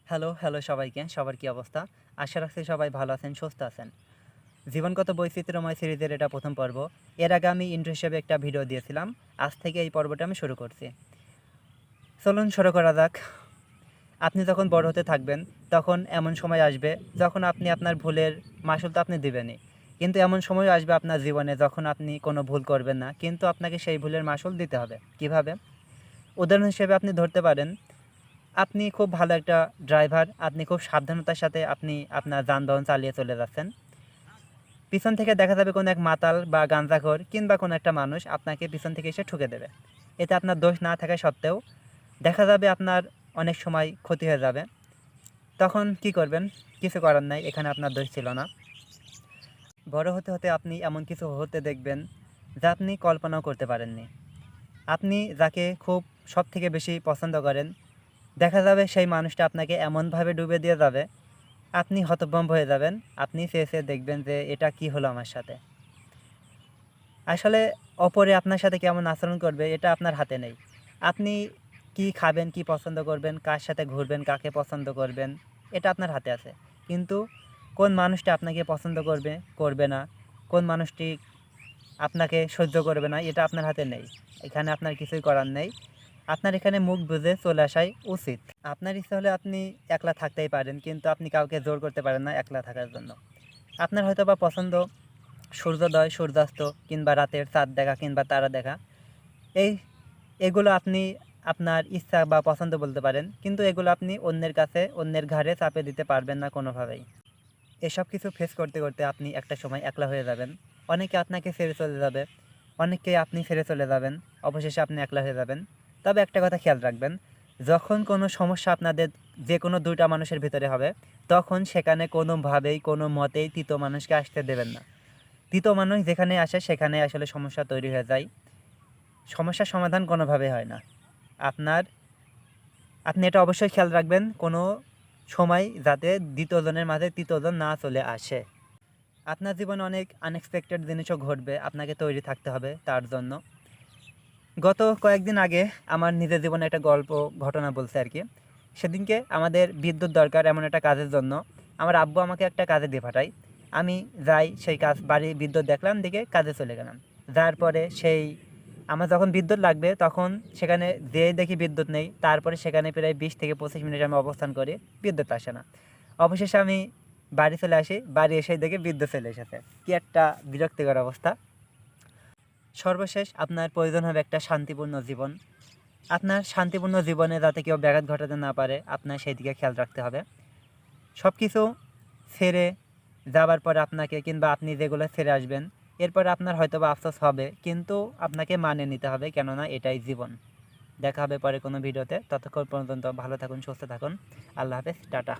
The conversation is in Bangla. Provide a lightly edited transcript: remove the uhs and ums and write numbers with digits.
হ্যালো সবাইকে। সবার কি অবস্থা? আশা রাখছি সবাই ভালো আছেন, সুস্থ আছেন। জীবনগত বৈচিত্র্যময় সিরিজের এটা ১ম পর্ব। এর আগে আমি ইন্ট্রো হিসেবে একটা ভিডিও দিয়েছিলাম। আজ থেকে এই পর্বটা আমি শুরু করছি। চলুন শুরু করা যাক। আপনি যখন বড় হতে থাকবেন, তখন এমন সময় আসবে যখন আপনি আপনার ভুলের মাসুল তো আপনি দিবেনই। কিন্তু এমন সময়ও আসবে আপনার জীবনে যখন আপনি কোনো ভুল করবেন না, কিন্তু আপনাকে সেই ভুলের মাসুল দিতে হবে। কিভাবে? উদাহরণ হিসেবে আপনি ধরতে পারেন, আপনি খুব ভালো একটা ড্রাইভার, আপনি খুব সাবধানতার সাথে আপনি আপনার যানবাহন চালিয়ে চলে যাচ্ছেন। পিছন থেকে দেখা যাবে কোনো এক মাতাল বা গাঁজাখোর কিংবা কোনো একটা মানুষ আপনাকে পিছন থেকে এসে ঠুকে দেবে। এতে আপনার দোষ না থাকা সত্ত্বেও দেখা যাবে আপনার অনেক সময় ক্ষতি হয়ে যাবে। তখন কি করবেন? কিছু করার নাই, এখানে আপনার দোষ ছিল না। বড় হতে হতে আপনি এমন কিছু হতে দেখবেন যা আপনি কল্পনাও করতে পারেননি। আপনি যাকে খুব সবথেকে বেশি পছন্দ করেন, দেখা যাবে সেই মানুষটা আপনাকে এমনভাবে ডুবিয়ে দিয়ে যাবে, আপনি হতভম্ব হয়ে যাবেন। আপনি চেয়ে চেয়ে দেখবেন যে এটা কি হলো আমার সাথে। আসলে অপরে আপনার সাথে কেমন আচরণ করবে এটা আপনার হাতে নেই। আপনি কি খাবেন, কি পছন্দ করবেন, কার সাথে ঘুরবেন, কাকে পছন্দ করবেন, এটা আপনার হাতে আছে। কিন্তু কোন মানুষটা আপনাকে পছন্দ করবে, করবে না, কোন মানুষটি আপনাকে সহ্য করবে না, এটা আপনার হাতে নেই। এখানে আপনার কিছুই করার নেই। আপনার এখানে মুখ বুজে চলে আসাই উচিত। আপনার ইচ্ছা হলে আপনি একলা থাকতেই পারেন, কিন্তু আপনি কাউকে জোর করতে পারেন না একলা থাকার জন্য। আপনার হয়তো বা পছন্দ সূর্যোদয়, সূর্যাস্ত কিংবা রাতের চাঁদ দেখা কিংবা তারা দেখা। এই এগুলো আপনি আপনার ইচ্ছা বা পছন্দ বলতে পারেন, কিন্তু এগুলো আপনি অন্যের কাছে, অন্যের ঘাড়ে চাপে দিতে পারবেন না কোনোভাবেই। এসব কিছু ফেস করতে করতে আপনি একটা সময় একলা হয়ে যাবেন। অনেকে আপনাকে ছেড়ে চলে যাবে, অনেককে আপনি ছেড়ে চলে যাবেন। অবশেষে আপনি একলা হয়ে যাবেন। তবে একটা কথা খেয়াল রাখবেন, যখন কোনো সমস্যা আপনাদের যে কোনো দুইটা মানুষের ভিতরে হবে, তখন সেখানে কোনোভাবেই কোনো মতেই তৃতীয় মানুষকে আসতে দেবেন না। তৃতীয় মানুষ যেখানে আসে সেখানে আসলে সমস্যা তৈরি হয়ে যায়। সমস্যার সমাধান কোনোভাবেই হয় না। আপনার আপনি এটা অবশ্যই খেয়াল রাখবেন, কোনো সময় যাতে দ্বিতীয়জনের মাঝে তৃতীয়জন না চলে আসে। আপনার জীবনে অনেক আনএক্সপেক্টেড জিনিসও ঘটবে, আপনাকে তৈরি থাকতে হবে তার জন্য। গত কয়েকদিন আগে আমার নিজের জীবনে একটা গল্প ঘটনা বলছে আর কি। সেদিনকে আমাদের বিদ্যুৎ দরকার এমন একটা কাজের জন্য আমার আব্বু আমাকে একটা কাজে দিয়ে পাঠায়। আমি যাই, সেই কাজ বাড়ি বিদ্যুৎ দেখলাম, দেখে কাজে চলে গেলাম। যার পরে সেই আমার যখন বিদ্যুৎ লাগবে তখন সেখানে যেয়ে দেখি বিদ্যুৎ নেই। তারপরে সেখানে প্রায় 20 থেকে 25 মিনিট আমি অবস্থান করি, বিদ্যুৎ আসে না। অবশেষে আমি বাড়ি চলে আসি, বাড়ি এসে দেখি বিদ্যুৎ চলে এসেছে। কি একটা বিরক্তিকর অবস্থা। সর্বশেষ আপনার প্রয়োজন হবে একটা শান্তিপূর্ণ জীবন। আপনার শান্তিপূর্ণ জীবনে যাতে কেউ ব্যাঘাত ঘটাতে না পারে, আপনার সেই দিকে খেয়াল রাখতে হবে। সব কিছু ছেড়ে যাবার পরে আপনাকে, কিংবা আপনি যেগুলো ছেড়ে আসবেন, এরপরে আপনার হয়তো বা আফসোস হবে, কিন্তু আপনাকে মানিয়ে নিতে হবে, কেননা এটাই জীবন। দেখা হবে পরে কোনো ভিডিওতে। ততক্ষণ পর্যন্ত ভালো থাকুন, সুস্থ থাকুন। আল্লাহ হাফেজ, টাটা।